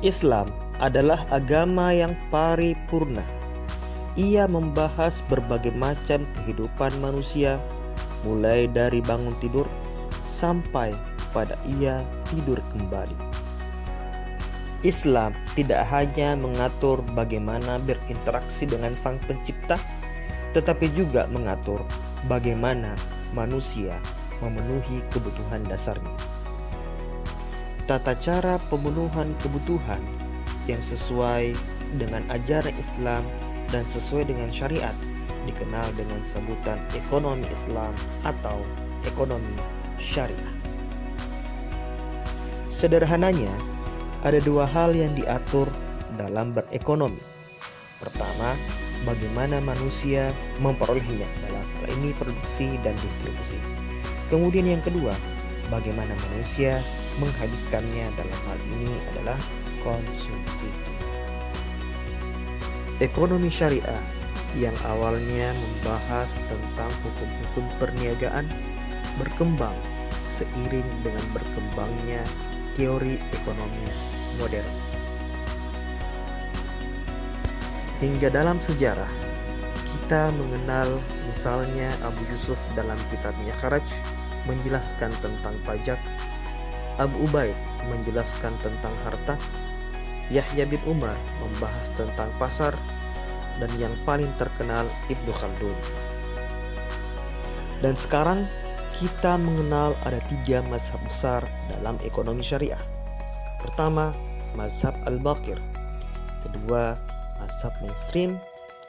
Islam adalah agama yang paripurna. Ia membahas berbagai macam kehidupan manusia, mulai dari bangun tidur sampai pada ia tidur kembali. Islam tidak hanya mengatur bagaimana berinteraksi dengan Sang Pencipta, tetapi juga mengatur bagaimana manusia memenuhi kebutuhan dasarnya. Tata cara pemenuhan kebutuhan yang sesuai dengan ajaran Islam dan sesuai dengan syariat dikenal dengan sebutan ekonomi Islam atau ekonomi syariah. Sederhananya, ada dua hal yang diatur dalam berekonomi. Pertama, bagaimana manusia memperolehnya, dalam hal ini produksi dan distribusi. Kemudian yang kedua, bagaimana manusia menghabiskannya, dalam hal ini adalah konsumsi. Ekonomi syariah yang awalnya membahas tentang hukum-hukum perniagaan berkembang seiring dengan berkembangnya teori ekonomi modern. Hingga dalam sejarah, kita mengenal misalnya Abu Yusuf dalam kitabnya Kharaj menjelaskan tentang pajak, Abu Ubaid menjelaskan tentang harta, Yahya bin Umar membahas tentang pasar, dan yang paling terkenal Ibnu Khaldun. Dan sekarang kita mengenal ada 3 mazhab besar dalam ekonomi syariah. Pertama, mazhab Al-Baqir. Kedua, mazhab mainstream.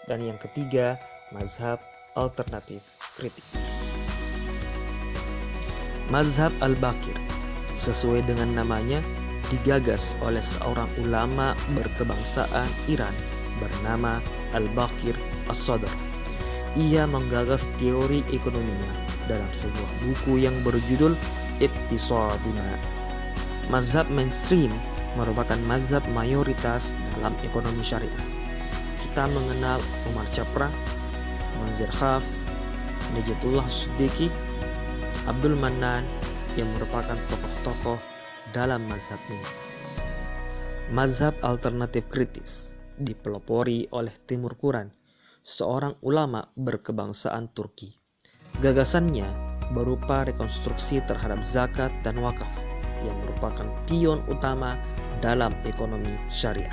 Dan yang ketiga, mazhab alternatif kritis. Mazhab Al-Baqir sesuai dengan namanya digagas oleh seorang ulama berkebangsaan Iran bernama Al-Baqir As-Sadr. Ia menggagas teori ekonominya dalam sebuah buku yang berjudul Iqtisaduna. Mazhab mainstream merupakan mazhab mayoritas dalam ekonomi syariah. Kita mengenal Umar Chapra, Munzir Khaff, Najatullah Siddiqi, Abdul Mannan yang merupakan tokoh-tokoh dalam mazhab ini. Mazhab alternatif kritis dipelopori oleh Timur Quran, seorang ulama berkebangsaan Turki. Gagasannya berupa rekonstruksi terhadap zakat dan wakaf yang merupakan pion utama dalam ekonomi syariah.